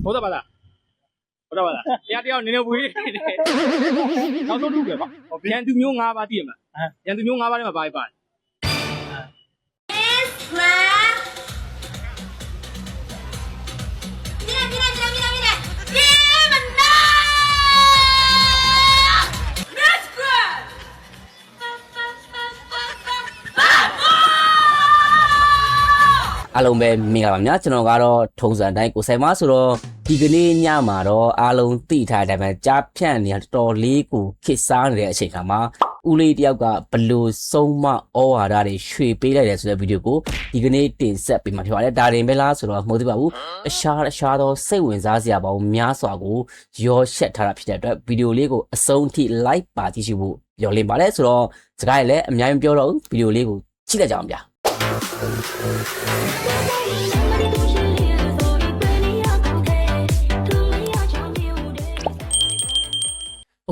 ဟုတ်တယ်ပါလားတရားတရားနည်းနည်းဝေးနောက်ဆုံးထုတ်ပြပါရန်သူမျိုး၅ပါးသိရမှာရန်သူမျိုး၅ပါးထဲမှာဘာပါအားလုံးပဲမင်္ဂလာပါများကျွန်တော်ကတော့ထုံစံတိုင်းကိုဆိုင်မဆိုတော့ဒီကနေ့ညမှာတော့အားလုံးသိထားတဲ့အတိုင်းပဲကြားဖြန့်နေတာတော်တော်လေးကိုခစ်စားနေတဲ့အချိန်ခါမှာဦးလေးတယောက်ကဘလို့ဆုံးမဩဝါဒတွေရွှေပေးလိုက်တယ်ဆိုတဲ့ဗီဒီယိုကိုဒီကနေ့တင်ဆက်ပေးမှာဖြစ်ပါတယ်ဒါတင်ပဲလားဆိုတော့မဟုတ်သေးပါဘူးအရှားသောစိတ်ဝင်စားစရာပေါင်းများစွာကိုရောရှက်ထားတာဖြစ်တဲ့အတွက်ဗီဒီယိုလေးကိုအဆုံးထိ like ပါကြည့်ရှုဖို့ညွှန်လင်းပါတယ်ဆိုတော့စကားရည်လည်းအများကြီးမပြောတော့ဘူးဗီဒီယိုလေးကိုကြည့်လိုက်ကြအောင်ဗျာ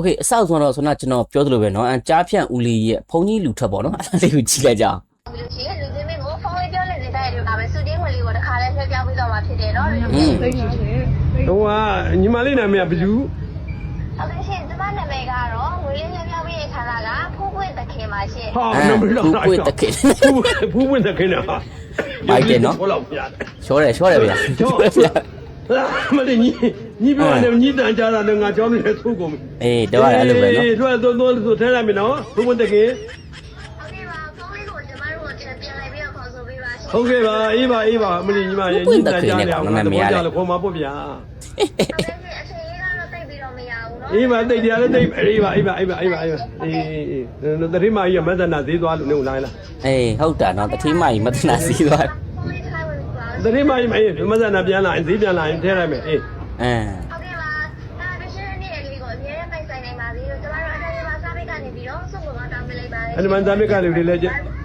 โอเคအဆောက်ဆိုတော့ဆိုတော့ကျွန်တော်ပြောသလိုပဲเนาะကြားဖြန့်ဦးလေးရဲ့ဖုန်းကြီးလူထွက်ပေါ့เนาะအဲ့ဒါလေးကိုကြည့်လိုက်ကြအောင်လူကြီးလူချင်းမင်းကိုဖုန်းလေးပြောနေတဲ့အတိုင်းဒါပဲစူတင်းဝင်လေးကိုတစ်ခါလဲဆွဲပြောင်းပြီးတော့မှဖြစ်တယ်เนาะဟိုကညီမလေးနာမည်ကဘယ်သူဟုတ်ကဲ့ရှင်ကျမနာမည်ကတော့ငွေလေးဆွဲပြောင်းပြီးတဲ့ခါလာကဖူးပွင့်တခင်ပါရှင်ဟာနာမည်တော့ဖူးပွင့်တခင်ဖူးပွင့်တခင်နော်မိုက်တယ်เนาะဟုတ်လောက်ပြရတယ်ချောတယ်ဗျာမလေးညီပြောတယ်ညီတန်ကြတာလည်းငါကြောင်းနေထိုးကုန်အေးတော့အဲ့လိုပဲเนาะလွှဲတော့ဆိုထဲလိုက်မယ်နော်ဖူးပွင့်တခင်ဟုတ်ကဲ့ပါအေးပါမလေးညီမရဲ့ညီတန်ကြတယ်အောင်ငါတော့ကြားလို့ခေါ်မှာပေါ့ဗျာအေးပါတိတ်တရားလည်းတိတ်အေးပါအေးတတိမကြီးကမသနာဈေးသွားလို့နေဦးလိုက်လားအေးဟုတ်တာเนาะတတိမကြီးမသနာဈေးသွားတတိမကြီးမသနာပြန်လာဈေးပြန်လာရင်ထဲလိုက်မယ်အေးဟုတ်ကဲ့ပါဒါပရှင်နေ့လေးကိုအများနဲ့ပိုက်ဆိုင်နိုင်ပါသေးလို့ကျမတို့အတိုင်းမှာစားပိတ်ကနေပြီးတော့စုံကောတောင်းပေးလိုက်ပါတယ်အဲ့ဒီမှာစားပိတ်ကလူတွေလည်း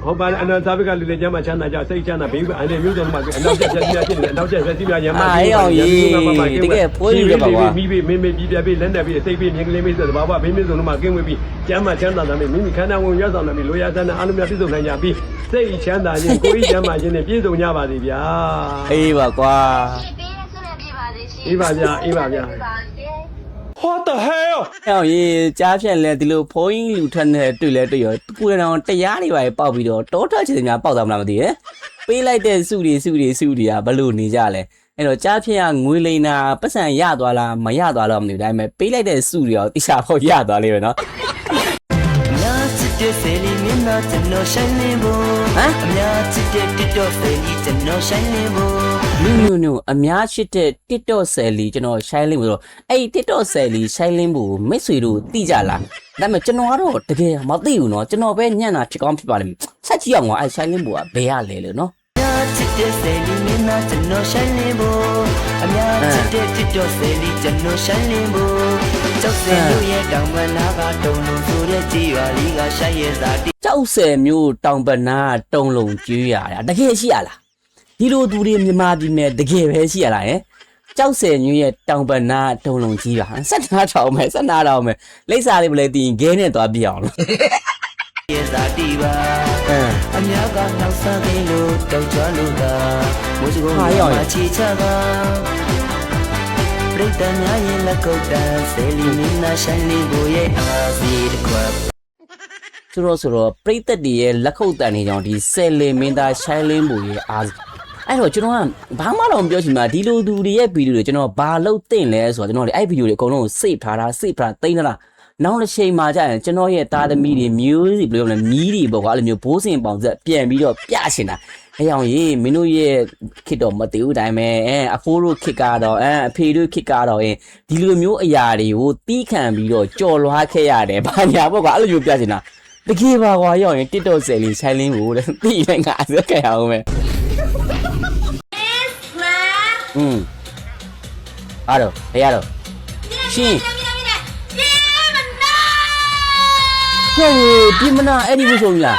ဟုတ်ပါအနာစားပိတ်ကလူတွေကျမ်းမှာချမ်းသာကြစိတ်ချမ်းသာဘေးကအန်တဲ့မျိုးစုံမှာအနောက်ကျဆက်စီးများဖြစ်နေအနောက်ကျဆက်စီးများရမ်းမှာအေးအောင်ကြီးတကယ်ဖိုးယူရပါကွာမိပြီးပြပြီးလက်နဲ့ပြီးအစိတ်ပြီးမြင်ကလေးပြီးဆိုတော့ဘာဘေးမျိုးစုံမှာကင်းဝေးပြီးကျမ်းမှာချမ်းသာတာမိမိခန္ဓာဝင်ရဆောင်တယ်လိုရသန်းအားလုံးများပြည့်စုံနိုင်ကြပြီးစိတ်ချမ်းသာခြင်းကိုယ်ကြီးကျမ်းမာခြင်းနဲ့ပြည့်စုံကြပါစေဗျာအေးပါကွာအေးပါဗျာWhat the hell အောင်ကြီးကြားဖြန့်လဲဒီလိုဖုန်းကြီးလူထွက်နေတွေ့လဲတွေ့ရောကိုယ်တော်တရားတွေပါပေါက်ပြီးတော့တောထွက်ချင်များပေါက်သွားမလားမသိရဲ့ပေးလိုက်တဲ့စုတွေကဘလို့နေကြလဲအဲ့တော့ကြားဖြန့်ကငွေလိန်တာပတ်စံရသွားလားမရသွားတော့မသိဘူးဒါပေမဲ့ပေးလိုက်တဲ့စုတွေရောတိကျဖို့ရသွားလိမ့်မယ်နော်တဲ့ဆယ်လီမျက်နှာကျွန်တော်ရှိုင်းနေဖို့အများချစ်တဲ့ TikTok ဆယ်လီကျွန်တော်ရှိုင်းနေဖို့နူအများချစ်တဲ့ TikTok ဆယ်လီကျွန်တော်ရှိုင်းလင်းဖို့အဲ့ TikTok ဆယ်လီရှိုင်းလင်းဖို့မိတ်ဆွေတို့သိကြလားဒါပေမဲ့ကျွန်တော်ကတော့တကယ်မသိဘူးเนาะကျွန်တော်ပဲညံ့တာဖြစ်ကောင်းဖြစ်ပါလိမ့်မယ်ဆက်ကြည့်အောင်အဲ့ရှိုင်းလင်းဖို့ကဘယ်ရလဲလို့เนาะချစ်တဲ့ဆယ်လီမျက်နှာကျွန်တော်ရှိုင်းနေဖို့အများချစ်တဲ့ TikTok ဆယ်လီကျွန်တော်ရှိုင်းနေဖို့ကျောက်ဆယ်မျိုးရဲ့တောင်ပနာကတုံလုံးဆိုတဲ့ကြည်ရွာလေးကရှိုင်းရဲ့စာတိကျောက်ဆယ်မျိုးတောင်ပနာတုံလုံးကျွေးရတာတကယ်ရှိရလားဒီလိုသူတွေမြန်မာပြည်မှာတကယ်ပဲရှိရလားကျောက်ဆယ်မျိုးရဲ့တောင်ပနာတုံလုံးကြီးပါဆက်နာထောင်မယ်လိပ်စာလေးမလဲတင်ခဲနဲ့သွားပြအောင်လို့ရဲ့စာတိပါအများကနောက်ဆက်သိလို့တောက်ကြလို့ကမိုးစကုံးမှာချီချကပြိတ္တနာရဲ့လက်ကုတ်တန်ဆယ်လီမင်းနာရှိုင်းလေးကိုရဲ့အာစီတခွတ်ဆိုတော့ပြိတ္တတရဲ့လက်ခုပ်တန်နေကြောင်ဒီဆယ်လီမင်းသားရှိုင်းလင်းဘူရဲ့အာအဲ့တော့ကျွန်တော်ကဘာမှတော့မပြောချင်ပါဒီလိုသူတွေရဲ့ဗီဒီယိုတွေကျွန်တော်ဘာလို့သိလဲဆိုတော့ကျွန်တော်အဲ့ဗီဒီယိုတွေအကုန်လုံး save ထားတာသိမ်းလားနောက်တစ်ချိန်မှာကြာရင်ကျွန်တော်ရဲ့သားသမီးတွေမျိုးစီဘယ်လိုလဲမြီးတွေပေါ့ကွာအဲ့လိုမျိုးဘိုးစင်ပေါင်ဆက်ပြန်ပြီးတော့ပြချင်တာအဲ့အောင်ကြီးမင်းတို့ရဲ့ခစ်တော့မတည်ဘူးတိုင်းပဲအဖိုးတို့ခစ်ကတော့အဖေတို့ခစ်ကတော့ဒီလိုမျိုးအရာတွေကိုတီးခံပြီးတော့ကြော်လွှားခဲ့ရတယ်ဘာညာပေါ့ကွာအဲ့လိုမျိုးပြချင်တာတကယ်ပါကွာရောက်ရင် TikTok ဆယ်လီဆိုင်လင်းကိုတဲ့တီးလိုက်ငါစက်ခဲ့အောင်မယ်အားတော့ရတော့ရှင်းဟဲ့ဒီမနာအဲ့ဒီဘူးဆိုလား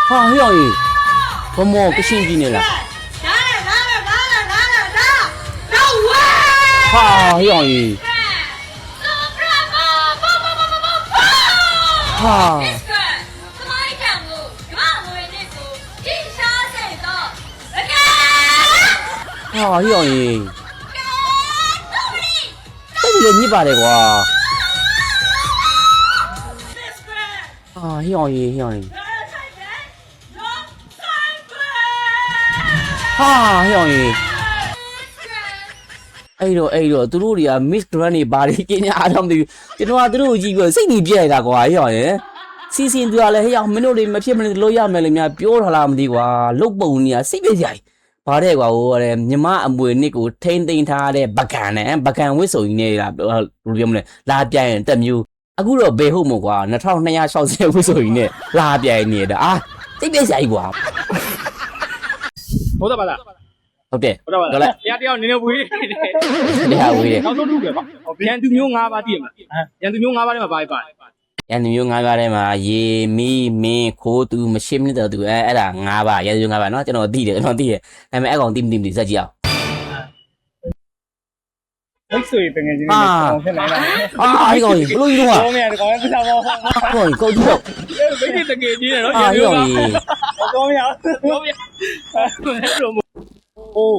ဟာဟဲ့အောင်ဘမောကရှင်းကြီးနေလားဟာဟဲ့အောင်ဟာ ဟေးအောင်ကြီးအဲ့ဒီညစ်ပါတယ်ကွာဟေးအောင်ကြီးဟာဟေးအောင်ကြီးအဲ့တော့သူတို့တွေက miss grand တွေဘာတွေကျင်းအားတော့မသိဘူးကျွန်တော်ကသူတို့ကိုကြည့်ပြီးစိတ်ကြီးပြက်နေတာကွာဟေးအောင်ကြီးစီစဉ်သူကလည်းဟေးအောင်မင်းတို့တွေမဖြစ်မနေလို့ရမယ်လေများပြောထားလားမသိကွာလုတ်ပုံကြီးကစိတ်ပြက်ကြတယ်ဘာတဲ့ကွာဟိုတဲ့မြမအမွေနစ်ကိုထိန်းသိမ်းထားတဲ့ပကံနဲ့ပကံဝစ်စုံကြီးနဲ့လာဘယ်လိုပြောမလဲလာပြိုင်ရင်တက်မျိုးအခုတော့ဘယ်ဟုတ်မို့ကွာ2260ဝစ်စုံကြီးနဲ့လာပြိုင်နေတာစိတ်ပြက်ကြကြီးကွာ ဟုတ်တယ်ပါလား ဟုတ်တယ် ဟုတ်တယ်ပါလားတရားတယောက်နည်းနည်းဝေး တရားဝေးတယ် နောက်ဆုံးထုတ်ပဲပေါ့ရန်သူမျိုး၅ပါးတည်ရမှာရန်သူမျိုး၅ပါးထဲမှာဘာပါ ရန်သူမျိုး၅ပါးထဲမှာရေမီမင်းခိုးသူမရှိမနစ်တော့သူအဲ့ဒါ၅ပါးရန်သူ၅ပါးเนาะကျွန်တော်သိတယ်ဒါပေမဲ့အဲ့ကောင်တိမတိစက်ကြည့်အောင် မိတ်ဆွေတကယ်ချင်းနဲ့ဖြစ်နေတာ အဲ့ကောင်ကြီးဘလို့ကြီးတော့ ကောင်းရတယ်ကောင်းတယ်ပြတာပေါ့ ကောင်ကြီးကောက်ကြည့်တော့ မိတ်တကယ်ကြီးတယ်နော် အဲ့ကောင်ကြီး ကောင်းရ ဟုတ်ပြီဟို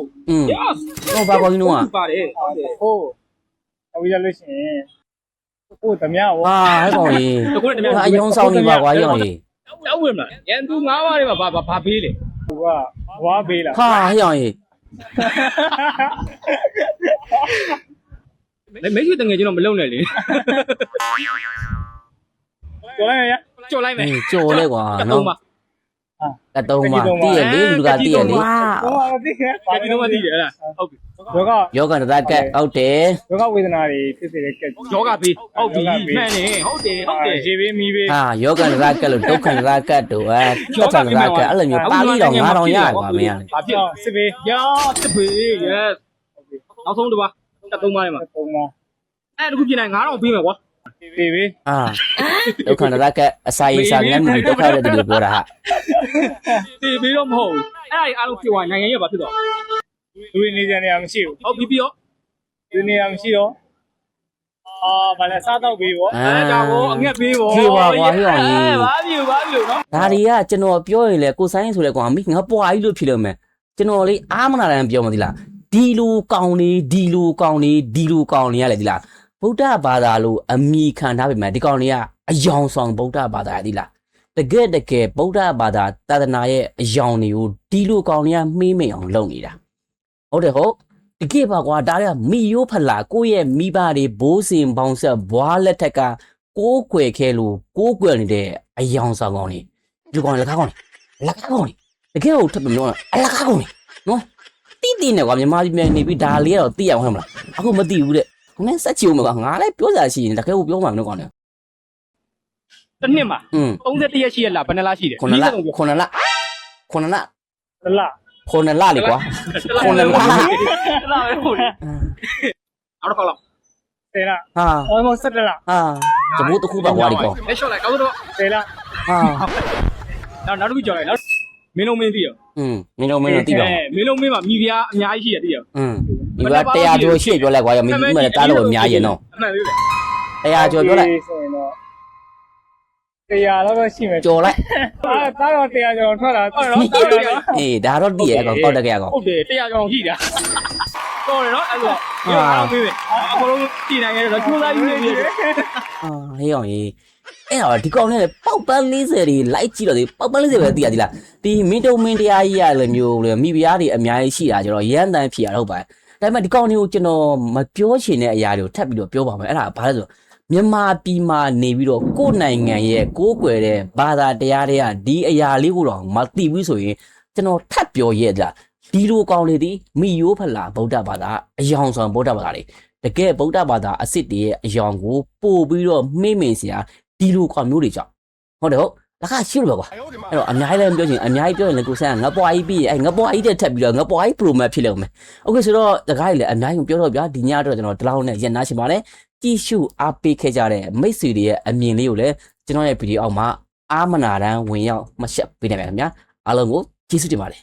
yes တော့ဘာကောင်ကြီးတော့ ပါတယ် ဟိုအဝိရလို့ရှိရင်ဟိုတမရဟော အဲ့ကောင်ကြီး တကူနဲ့တမန် အယုံဆောင်နေပါကွာအဲ့ကောင်ကြီး တောက်ဝင်မလားရန်သူ၅ပါးထဲမှာဘာပေးလဲ ဟိုကဝါပေးလာ အဲ့ကောင်ကြီး မိတ်ဆွေတငယ်ချင်းတော့မလုံနဲ့လေ ကျော်လိုက်ရ ကြော်လိုက်မယ် ကြော်လဲကွာ နော် နော်တတုံးမှာတည့်ရလေလူကတည့်ရလေ ဟိုကသိခဲ့ ပါဒီတော့မသိတယ်အဲ့ဒါဟုတ်ပြီ ယောဂ ယောဂတရကဟုတ်တယ် ယောဂဝေဒနာတွေဖြစ်စေတဲ့ကက် ယောဂပေးဟုတ်ပြီမှန်တယ်ဟုတ်တယ် ရေပေးမီးပေး ယောဂတရကလို့ဒုက္ခတရကတို့ကျောက်တရကအဲ့လိုမျိုးပါဠိတော်9000ရကွာမင်း ဘာဖြစ် စစ်ပေး ရာတစ်ပေ yes နောက်ဆုံးတစ်ပါးတက်သုံးပါးထဲမှာ ပုံမှာ အဲ့တခုပြင်နိုင်9000ပေးမယ်ကွာ ပေးပေး ဒုက္ခတရကအစာရေးစားငမ်းမှုဒုက္ခတဲ့တူပြောတာဟာ ပေးပြီးတော့မဟုတ်ဘူးအဲ့ဒါကြီးအားလုံးပြောနိုင်ငံရဲ့ဘာဖြစ်တော့ လူနေကြနေရမရှိဘူး ဟုတ်ပြီပြီးတော့ လူနေရမရှိတော့ဘာလဲစားတော့ပေးပေါ့ အဲ့ဒါကိုအငက်ပေးပေါ့ဘာပြီနော် ဒါတွေကကျွန်တော်ပြောရင်လေကိုဆိုင်ဆိုလေကွာမိငါပွားကြီးလို့ဖြစ်လို့မယ်ကျွန်တော်လေးအားမနာတယ်ပြောမသိလားဒီလိုကောင်းနေဒီလိုကောင်းနေဒီလိုကောင်းနေရလေဒီလားဗုဒ္ဓဘာသာလို့အမိခံထားပေမဲ့ဒီကောင်တွေကအယောင်ဆောင်ဗုဒ္ဓဘာသာရည်လားတကယ်ဗုဒ္ဓဘာသာသာသနာရဲ့အယောင်တွေကိုဒီလိုကောင်တွေကမှေးမိန်အောင်လုပ်နေတာဟုတ်တယ်ဟုတ်တကယ်ပါကွာဒါတွေကမိယိုးဖလာကိုယ့်ရဲ့မိဘတွေဘိုးစင်ပေါင်းဆက်ဘွားလက်ထက်ကကိုးကွယ်ခဲလို့ကိုးကွယ်နေတဲ့အယောင်ဆောင်ကောင်တွေဒီကောင်လက်ကားကောင်တကယ်ကိုထပ်ပြီးပြောတာအလကားကောင်နော်တိနေကွာမြန်မာပြည်နေပြီးဒါလေးကတော့သိရအောင်ဟဲ့မလားအခုမသိဘူးတဲ့ခနဲ့စက်ချီဦးမကွာငါလည်းပြောစားရှိရင်တကယ်ကိုပြောမှာမလို့ကောင်လေ တစ်နှစ်မှာ31ရက်ရှိရလားဘယ်နှလားရှိတယ် 9လလေကွာ တလား 9လလေကွာ တလားပဲဟုတ်တယ်အော်တော့လောက် တယ်လား ဟာ almost 17လား ဟာတဘိုးတစ်ခုပါကွာဒီကောင် လက်လျှော့လိုက်ကောင်းတော့ တယ်လား ဟာ နောက်တစ်ခုကြော်လိုက်နောက်မင်းလုံးမင်းသိရ မင်းတို့တိပါ မင်းလုံးမင်းမှာမိဖုရားအများကြီးရှိရသိရ ဒီက100ကျော်ရှေ့ပြောလိုက်ကွာမိမလည်းတားလို့အများကြီးနော် အမှန်လေးလေ 100ကျော်ပြောလိုက် ဆိုရင်တော့တရားတော့ရှိမယ် ကျော်လိုက် တားတော့တရားကျော်ထွက်လာတော့ အေးဒါတော့တည့်ရကောင်တောက်တကယ်ကောင် ဟုတ်တယ်100ကျော်ရှိတာတော်တယ်နော်အဲ့တော့ဒီအားပေးမယ်အကုန်လုံးတည်နိုင်ခဲ့တော့ချိုးသားယူနေပြီ ဟေးအောင်ကြီးအဲ့တော့ဒီကောင်နဲ့ပေါက်ပန်း40တွေလိုက်ကြည့်တော့ဒီပေါက်ပန်း40ပဲသိရသေးလားဒီမင်းတုံမင်းတရားကြီးရလည်းမျိုးလေမိဖုရားတွေအများကြီးရှိတာကျတော့ရန်တန်းဖြစ်ရတော့ပါဒါပေမဲ့ဒီကောင်တွေကိုကျွန်တော်မပြောချင်တဲ့အရာတွေကိုထပ်ပြီးတော့ပြောပါမယ်အဲ့ဒါဘာလဲဆိုမြန်မာပြည်မှာနေပြီးတော့ကိုယ်နိုင်ငံရဲ့ကိုးကွယ်တဲ့ဘာသာတရားတွေကဒီအရာလေးကိုတော့မသိဘူးဆိုရင်ကျွန်တော်ထပ်ပြောရဲကြဒီလိုကောင်လေးဒီမိယိုးဖလာဗုဒ္ဓဘာသာအယောင်ဆောင်ဗုဒ္ဓဘာသာတွေတကယ်ဗုဒ္ဓဘာသာအစ်စ်တွေရဲ့အယောင်ကိုပို့ပြီးတော့မှိမင်စရာဒီလိုကောင်မျိုးတွေကြောင့်ဟုတ်တယ်ဟုတ်ဒါကရှိလို့ပဲကွာအဲ့တော့အများကြီးလည်းပြောချင်အများကြီးပြောရင်လည်းကိုဆန်းငါပွားကြီးပြီးအဲ့ငါပွားကြီးတဲ့ထက်ပြီးတော့ငါပွားကြီး pro mat ဖြစ်လို့မယ်โอเคဆိုတော့တကားကြီးလည်းအများကြီးပြောတော့ဗျာဒီညတော့ကျွန်တော်ဒီလောက်နဲ့ရက်နာချင်ပါတယ်ကြည့်ရှုအားပေးခဲ့ကြတဲ့မိတ်ဆွေတွေရဲ့အမြင်လေးကိုလည်းကျွန်တော်ရဲ့ဗီဒီယိုအောက်မှာအာမနာတန်းဝင်ရောက်မှတ်ချက်ပေးနိုင်ပါခင်ဗျာအားလုံးကိုကျေးဇူးတင်ပါတယ်